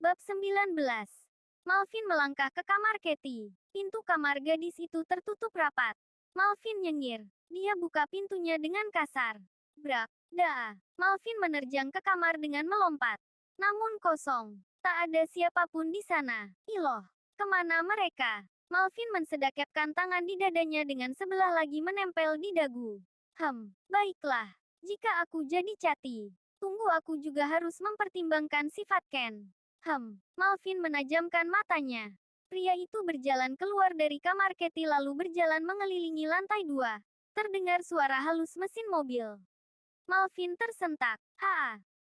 Bab 19. Malvin melangkah ke kamar Katie. Pintu kamar gadis itu tertutup rapat. Malvin nyengir. Dia buka pintunya dengan kasar. Brak, daa. Malvin menerjang ke kamar dengan melompat. Namun kosong. Tak ada siapapun di sana. Iloh, kemana mereka? Malvin mensedekapkan tangan di dadanya dengan sebelah lagi menempel di dagu. Baiklah. Jika aku jadi Cati, tunggu aku juga harus mempertimbangkan sifat Ken. Malvin menajamkan matanya. Pria itu berjalan keluar dari kamar Katie lalu berjalan mengelilingi lantai 2. Terdengar suara halus mesin mobil. Malvin tersentak.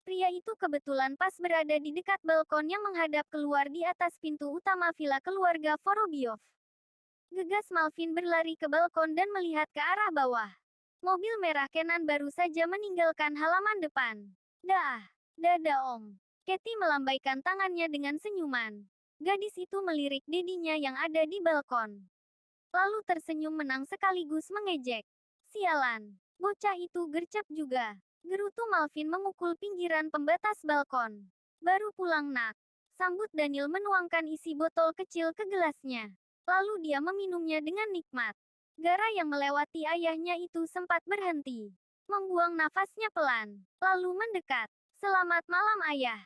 Pria itu kebetulan pas berada di dekat balkon yang menghadap keluar di atas pintu utama villa keluarga Vorobyov. Gegas Malvin berlari ke balkon dan melihat ke arah bawah. Mobil merah Kenan baru saja meninggalkan halaman depan. Dada Om. Katie melambaikan tangannya dengan senyuman. Gadis itu melirik dedinya yang ada di balkon. Lalu tersenyum menang sekaligus mengejek. Sialan, bocah itu gercep juga. Gerutu Malvin memukul pinggiran pembatas balkon. Baru pulang nak. Sambut Daniel menuangkan isi botol kecil ke gelasnya. Lalu dia meminumnya dengan nikmat. Gara yang melewati ayahnya itu sempat berhenti. Membuang nafasnya pelan. Lalu mendekat. Selamat malam ayah.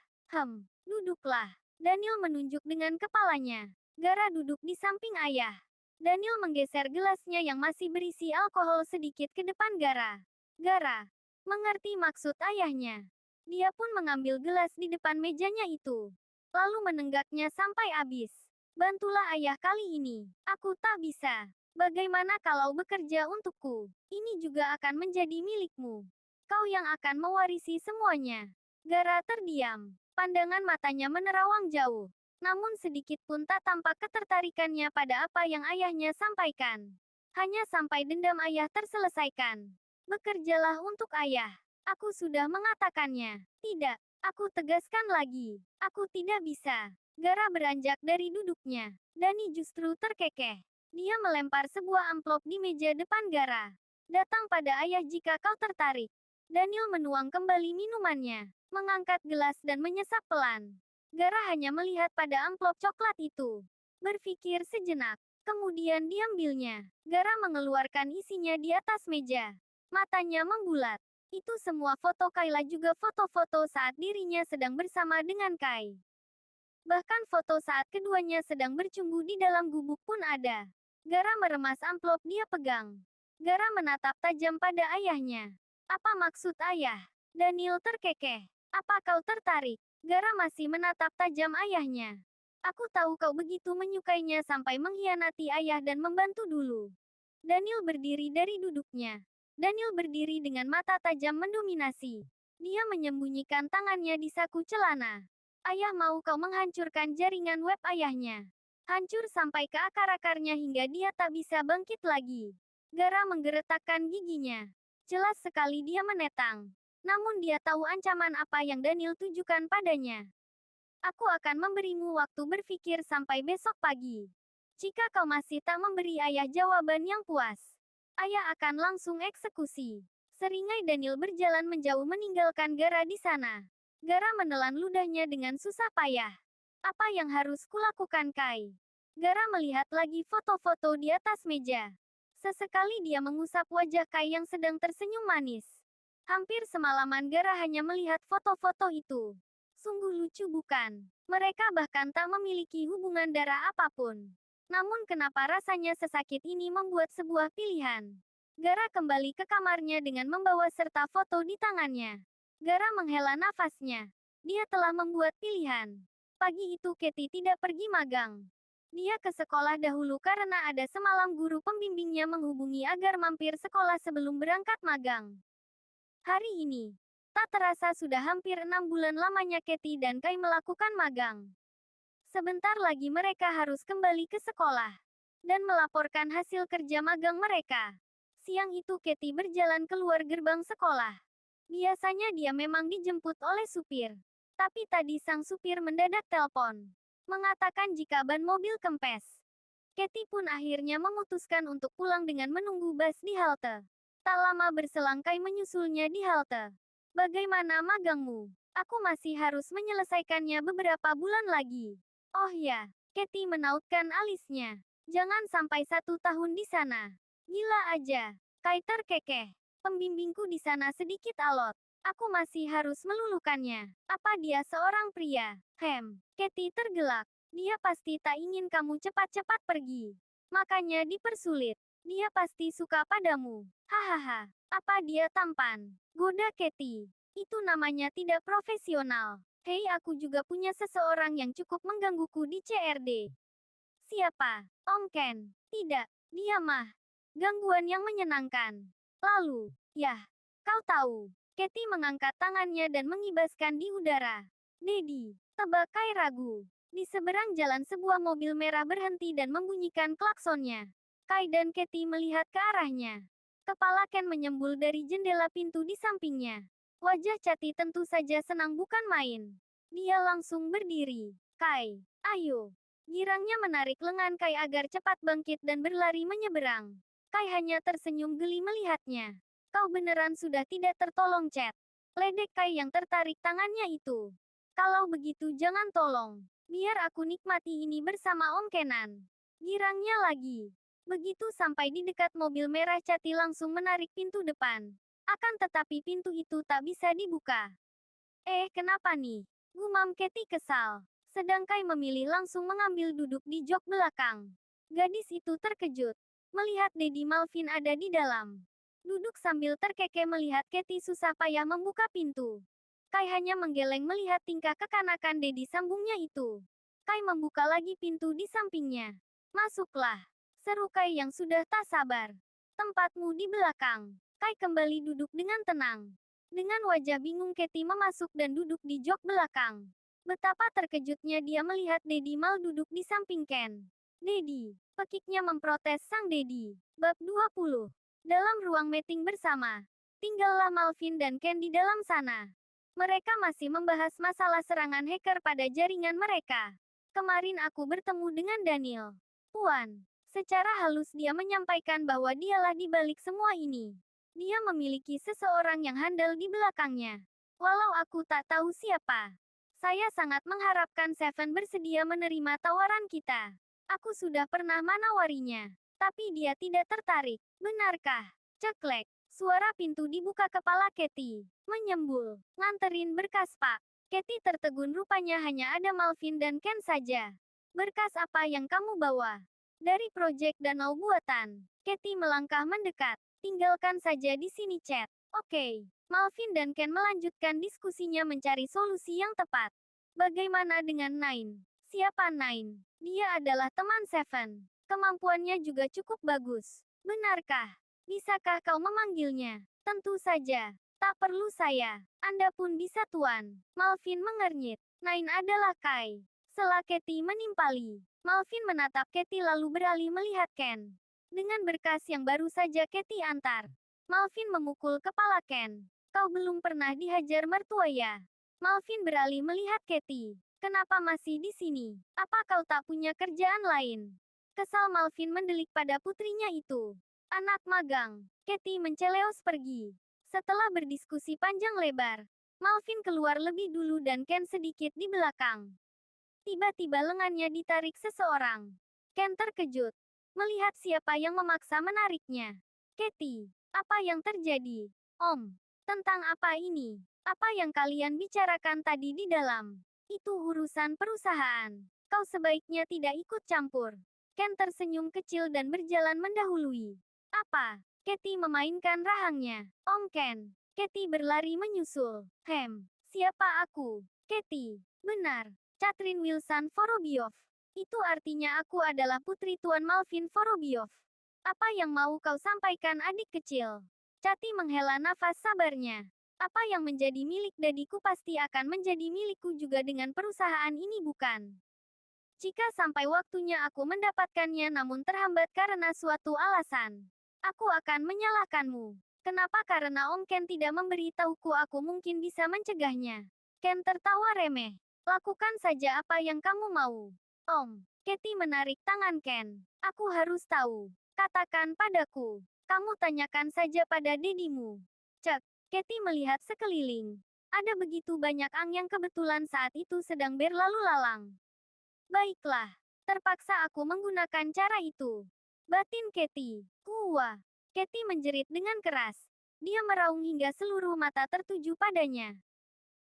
Duduklah. Daniel menunjuk dengan kepalanya. Gara duduk di samping ayah. Daniel menggeser gelasnya yang masih berisi alkohol sedikit ke depan Gara. Gara mengerti maksud ayahnya. Dia pun mengambil gelas di depan mejanya itu. Lalu menenggaknya sampai habis. Bantulah ayah kali ini. Aku tak bisa. Bagaimana kalau bekerja untukku? Ini juga akan menjadi milikmu. Kau yang akan mewarisi semuanya. Gara terdiam. Pandangan matanya menerawang jauh. Namun sedikit pun tak tampak ketertarikannya pada apa yang ayahnya sampaikan. Hanya sampai dendam ayah terselesaikan. Bekerjalah untuk ayah. Aku sudah mengatakannya. Tidak, aku tegaskan lagi. Aku tidak bisa. Gara beranjak dari duduknya. Dani justru terkekeh. Dia melempar sebuah amplop di meja depan Gara. Datang pada ayah jika kau tertarik. Daniel menuang kembali minumannya, mengangkat gelas dan menyesap pelan. Gara hanya melihat pada amplop coklat itu. Berpikir sejenak, kemudian diambilnya. Gara mengeluarkan isinya di atas meja. Matanya membulat. Itu semua foto Kayla juga foto-foto saat dirinya sedang bersama dengan Kai. Bahkan foto saat keduanya sedang bercumbu di dalam gubuk pun ada. Gara meremas amplop dia pegang. Gara menatap tajam pada ayahnya. Apa maksud ayah? Daniel terkekeh. Apa kau tertarik? Gara masih menatap tajam ayahnya. Aku tahu kau begitu menyukainya sampai mengkhianati ayah dan membantu dulu. Daniel berdiri dari duduknya. Daniel berdiri dengan mata tajam mendominasi. Dia menyembunyikan tangannya di saku celana. Ayah mau kau menghancurkan jaringan web ayahnya. Hancur sampai ke akar-akarnya hingga dia tak bisa bangkit lagi. Gara menggeretakkan giginya. Jelas sekali dia menetang. Namun dia tahu ancaman apa yang Daniel tujukan padanya. Aku akan memberimu waktu berpikir sampai besok pagi. Jika kau masih tak memberi ayah jawaban yang puas, ayah akan langsung eksekusi. Seringai Daniel berjalan menjauh meninggalkan Gara di sana. Gara menelan ludahnya dengan susah payah. Apa yang harus kulakukan Kai? Gara melihat lagi foto-foto di atas meja. Sesekali dia mengusap wajah Kai yang sedang tersenyum manis. Hampir semalaman Gara hanya melihat foto-foto itu. Sungguh lucu bukan? Mereka bahkan tak memiliki hubungan darah apapun. Namun kenapa rasanya sesakit ini membuat sebuah pilihan? Gara kembali ke kamarnya dengan membawa serta foto di tangannya. Gara menghela nafasnya. Dia telah membuat pilihan. Pagi itu Katie tidak pergi magang. Dia ke sekolah dahulu karena ada semalam guru pembimbingnya menghubungi agar mampir sekolah sebelum berangkat magang. Hari ini, tak terasa sudah hampir 6 bulan lamanya Katie dan Kai melakukan magang. Sebentar lagi mereka harus kembali ke sekolah dan melaporkan hasil kerja magang mereka. Siang itu Katie berjalan keluar gerbang sekolah. Biasanya dia memang dijemput oleh supir. Tapi tadi sang supir mendadak telepon. Mengatakan jika ban mobil kempes. Katie pun akhirnya memutuskan untuk pulang dengan menunggu bus di halte. Tak lama berselang Kai menyusulnya di halte. Bagaimana magangmu? Aku masih harus menyelesaikannya beberapa bulan lagi. Oh ya, Katie menautkan alisnya. Jangan sampai 1 tahun di sana. Gila aja. Kai terkekeh. Pembimbingku di sana sedikit alot. Aku masih harus meluluhkannya. Apa dia seorang pria? Katie tergelak. Dia pasti tak ingin kamu cepat-cepat pergi. Makanya dipersulit. Dia pasti suka padamu. Hahaha. Apa dia tampan? Goda Katie. Itu namanya tidak profesional. Hei, aku juga punya seseorang yang cukup menggangguku di CRD. Siapa? Om Ken. Tidak, dia mah. Gangguan yang menyenangkan. Lalu, yah, kau tahu. Katie mengangkat tangannya dan mengibaskan di udara. Dedi, tebak Kai ragu. Di seberang jalan sebuah mobil merah berhenti dan membunyikan klaksonnya. Kai dan Katie melihat ke arahnya. Kepala Ken menyembul dari jendela pintu di sampingnya. Wajah Cathy tentu saja senang bukan main. Dia langsung berdiri. Kai, ayo. Girangnya menarik lengan Kai agar cepat bangkit dan berlari menyeberang. Kai hanya tersenyum geli melihatnya. Kau beneran sudah tidak tertolong, Chat. Ledek Kai yang tertarik tangannya itu. Kalau begitu jangan tolong. Biar aku nikmati ini bersama Om Kenan. Girangnya lagi. Begitu sampai di dekat mobil merah, Cathy langsung menarik pintu depan. Akan tetapi pintu itu tak bisa dibuka. Kenapa nih? Gumam Katie kesal. Sedang Kai memilih langsung mengambil duduk di jok belakang. Gadis itu terkejut. Melihat Dedi Malvin ada di dalam. Duduk sambil terkekeh melihat Katie susah payah membuka pintu. Kai hanya menggeleng melihat tingkah kekanakan Dedi sambungnya itu. Kai membuka lagi pintu di sampingnya. Masuklah. Seru Kai yang sudah tak sabar. Tempatmu di belakang. Kai kembali duduk dengan tenang. Dengan wajah bingung Katie memasuk dan duduk di jok belakang. Betapa terkejutnya dia melihat Dedi Mal duduk di samping Ken. Dedi, pekiknya memprotes sang Dedi. Bab 20. Dalam ruang meeting bersama. Tinggallah Malvin dan Ken di dalam sana. Mereka masih membahas masalah serangan hacker pada jaringan mereka. Kemarin aku bertemu dengan Daniel. Puan. Secara halus dia menyampaikan bahwa dialah di balik semua ini. Dia memiliki seseorang yang handal di belakangnya. Walau aku tak tahu siapa. Saya sangat mengharapkan Seven bersedia menerima tawaran kita. Aku sudah pernah menawarinya. Tapi dia tidak tertarik. Benarkah? Ceklek. Suara pintu dibuka kepala Katie. Menyembul. Nganterin berkas, Pak. Katie tertegun, rupanya hanya ada Malvin dan Ken saja. Berkas apa yang kamu bawa? Dari proyek danau buatan. Katie melangkah mendekat. Tinggalkan saja di sini, Chat. Oke. Malvin dan Ken melanjutkan diskusinya mencari solusi yang tepat. Bagaimana dengan Nine? Siapa Nine? Dia adalah teman Seven. Kemampuannya juga cukup bagus. Benarkah? Bisakah kau memanggilnya? Tentu saja. Tak perlu saya. Anda pun bisa, Tuan. Malvin mengernyit. Nine adalah Kai. Sela Katie menimpali. Malvin menatap Katie lalu beralih melihat Ken. Dengan berkas yang baru saja Katie antar. Malvin memukul kepala Ken. Kau belum pernah dihajar mertua ya? Malvin beralih melihat Katie. Kenapa masih di sini? Apa kau tak punya kerjaan lain? Kesal Malvin mendelik pada putrinya itu. Anak magang. Katie menceleos pergi. Setelah berdiskusi panjang lebar, Malvin keluar lebih dulu dan Ken sedikit di belakang. Tiba-tiba lengannya ditarik seseorang. Ken terkejut. Melihat siapa yang memaksa menariknya. Katie, apa yang terjadi? Om, tentang apa ini? Apa yang kalian bicarakan tadi di dalam? Itu urusan perusahaan. Kau sebaiknya tidak ikut campur. Ken tersenyum kecil dan berjalan mendahului. Apa? Katie memainkan rahangnya. Om Ken. Katie berlari menyusul. Siapa aku? Katie. Benar. Catherine Wilson Vorobyov. Itu artinya aku adalah putri Tuan Malvin Vorobyov. Apa yang mau kau sampaikan, adik kecil? Cathy menghela nafas sabarnya. Apa yang menjadi milik dadiku pasti akan menjadi milikku juga dengan perusahaan ini, bukan? Jika sampai waktunya aku mendapatkannya namun terhambat karena suatu alasan, aku akan menyalahkanmu. Kenapa? Karena Om Ken tidak memberi tahuku, aku mungkin bisa mencegahnya. Ken tertawa remeh. Lakukan saja apa yang kamu mau. Om, Katie menarik tangan Ken. Aku harus tahu. Katakan padaku. Kamu tanyakan saja pada dedimu. Cek. Katie melihat sekeliling. Ada begitu banyak yang kebetulan saat itu sedang berlalu lalang. Baiklah, terpaksa aku menggunakan cara itu. Batin Katie. Wah. Katie menjerit dengan keras. Dia meraung hingga seluruh mata tertuju padanya.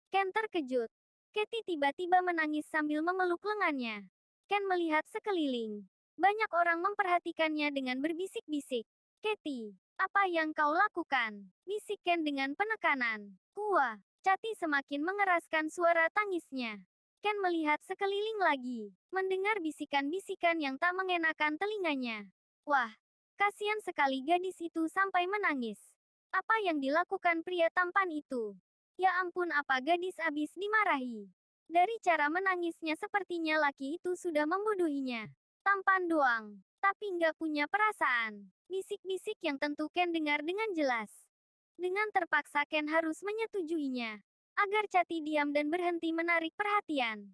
Ken terkejut. Katie tiba-tiba menangis sambil memeluk lengannya. Ken melihat sekeliling. Banyak orang memperhatikannya dengan berbisik-bisik. Katie, apa yang kau lakukan? Bisik Ken dengan penekanan. Wah, Cathy semakin mengeraskan suara tangisnya. Ken melihat sekeliling lagi, mendengar bisikan-bisikan yang tak mengenakan telinganya. Wah, kasihan sekali gadis itu sampai menangis. Apa yang dilakukan pria tampan itu? Ya ampun, apa gadis abis dimarahi. Dari cara menangisnya sepertinya laki itu sudah membodohinya. Tampan doang, tapi nggak punya perasaan. Bisik-bisik yang tentu Ken dengar dengan jelas. Dengan terpaksa Ken harus menyetujuinya. Agar Cathy diam dan berhenti menarik perhatian.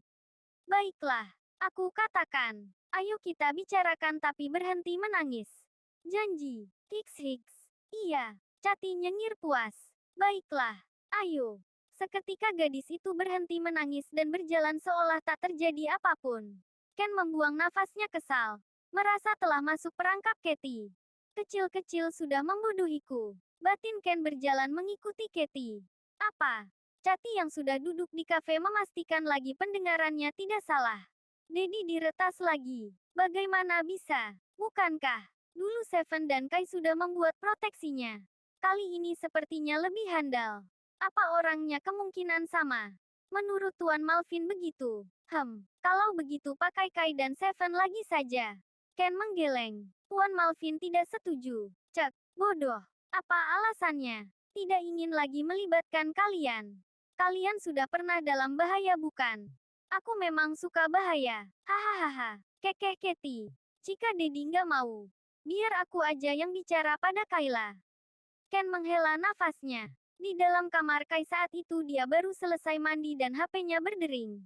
Baiklah, aku katakan. Ayo kita bicarakan tapi berhenti menangis. Janji. Hiks. Iya, Cathy nyengir puas. Baiklah. Ayo. Seketika gadis itu berhenti menangis dan berjalan seolah tak terjadi apapun. Ken membuang nafasnya kesal. Merasa telah masuk perangkap Katie. Kecil-kecil sudah membodohiku. Batin Ken berjalan mengikuti Katie. Apa? Cathy yang sudah duduk di kafe memastikan lagi pendengarannya tidak salah. Dedi diretas lagi. Bagaimana bisa? Bukankah? Dulu Seven dan Kai sudah membuat proteksinya. Kali ini sepertinya lebih handal. Apa orangnya kemungkinan sama? Menurut Tuan Malvin begitu. Kalau begitu pakai Kai dan Seven lagi saja. Ken menggeleng. Tuan Malvin tidak setuju. Cek, bodoh. Apa alasannya? Tidak ingin lagi melibatkan kalian. Kalian sudah pernah dalam bahaya bukan? Aku memang suka bahaya. Hahaha. Kekeh Katie. Jika Dedi nggak mau, biar aku aja yang bicara pada Kayla. Ken menghela nafasnya. Di dalam kamar Kai saat itu dia baru selesai mandi dan HP-nya berdering.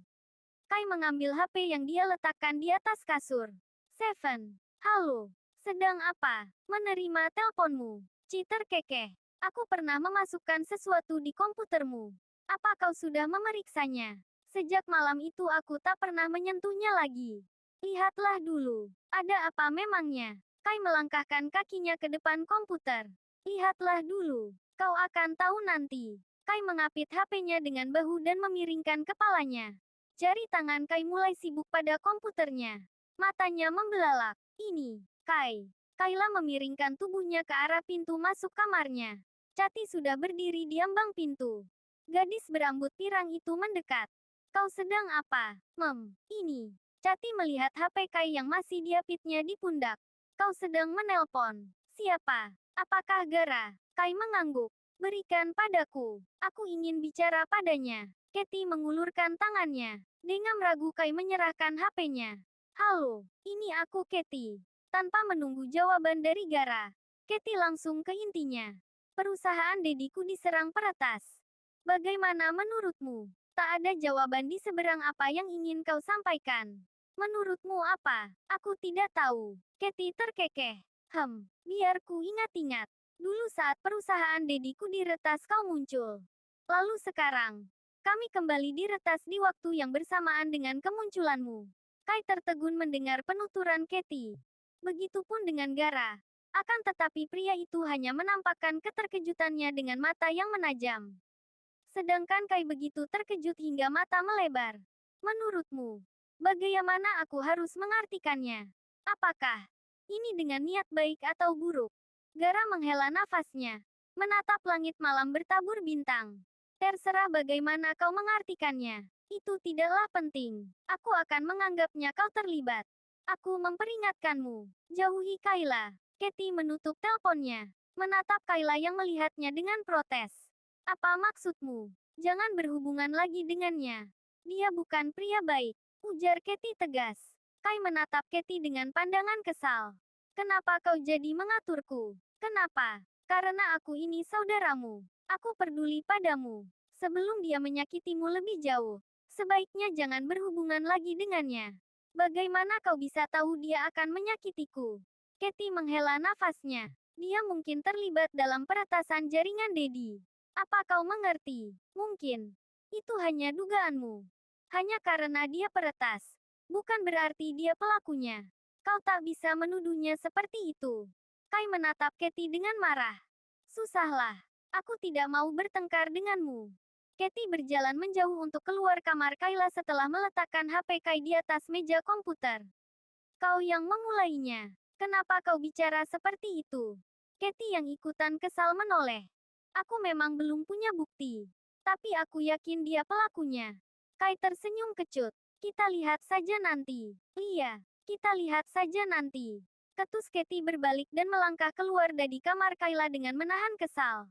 Kai mengambil HP yang dia letakkan di atas kasur. Seven. Halo. Sedang apa? Menerima teleponmu. Citer kekeh. Aku pernah memasukkan sesuatu di komputermu. Apa kau sudah memeriksanya? Sejak malam itu aku tak pernah menyentuhnya lagi. Lihatlah dulu. Ada apa memangnya? Kai melangkahkan kakinya ke depan komputer. Lihatlah dulu. Kau akan tahu nanti. Kai mengapit HP-nya dengan bahu dan memiringkan kepalanya. Jari tangan Kai mulai sibuk pada komputernya. Matanya membelalak. Ini, Kai. Kayla memiringkan tubuhnya ke arah pintu masuk kamarnya. Cathy sudah berdiri di ambang pintu. Gadis berambut pirang itu mendekat. Kau sedang apa, Mem? Ini. Cathy melihat HP Kai yang masih diapitnya di pundak. Kau sedang menelpon. Siapa? Apakah Gara? Kai mengangguk. Berikan padaku. Aku ingin bicara padanya. Katie mengulurkan tangannya. Dengan ragu Kai menyerahkan HP-nya. Halo, ini aku Katie. Tanpa menunggu jawaban dari Gara, Katie langsung ke intinya. Perusahaan Dediku diserang peretas. Bagaimana menurutmu? Tak ada jawaban di seberang apa yang ingin kau sampaikan. Menurutmu apa? Aku tidak tahu. Katie terkekeh. Biar ku ingat-ingat. Dulu saat perusahaan Dediku diretas kau muncul. Lalu sekarang, kami kembali diretas di waktu yang bersamaan dengan kemunculanmu. Kai tertegun mendengar penuturan Katie. Begitupun dengan Gara. Akan tetapi pria itu hanya menampakkan keterkejutannya dengan mata yang menajam. Sedangkan Kai begitu terkejut hingga mata melebar. Menurutmu, bagaimana aku harus mengartikannya? Apakah ini dengan niat baik atau buruk? Gara menghela nafasnya. Menatap langit malam bertabur bintang. Terserah bagaimana kau mengartikannya. Itu tidaklah penting. Aku akan menganggapnya kau terlibat. Aku memperingatkanmu. Jauhi Kayla. Katie menutup teleponnya. Menatap Kayla yang melihatnya dengan protes. Apa maksudmu? Jangan berhubungan lagi dengannya. Dia bukan pria baik. Ujar Katie tegas. Kai menatap Katie dengan pandangan kesal. Kenapa kau jadi mengaturku? Kenapa? Karena aku ini saudaramu. Aku peduli padamu. Sebelum dia menyakitimu lebih jauh, sebaiknya jangan berhubungan lagi dengannya. Bagaimana kau bisa tahu dia akan menyakitiku? Katie menghela nafasnya. Dia mungkin terlibat dalam peretasan jaringan Dedi. Apa kau mengerti? Mungkin. Itu hanya dugaanmu. Hanya karena dia peretas. Bukan berarti dia pelakunya. Kau tak bisa menuduhnya seperti itu. Kai menatap Katie dengan marah. Susahlah. Aku tidak mau bertengkar denganmu. Katie berjalan menjauh untuk keluar kamar Kayla setelah meletakkan HP Kai di atas meja komputer. Kau yang memulainya. Kenapa kau bicara seperti itu? Katie yang ikutan kesal menoleh. Aku memang belum punya bukti. Tapi aku yakin dia pelakunya. Kai tersenyum kecut. Kita lihat saja nanti. Iya, kita lihat saja nanti. Ketus Katie berbalik dan melangkah keluar dari kamar Kayla dengan menahan kesal.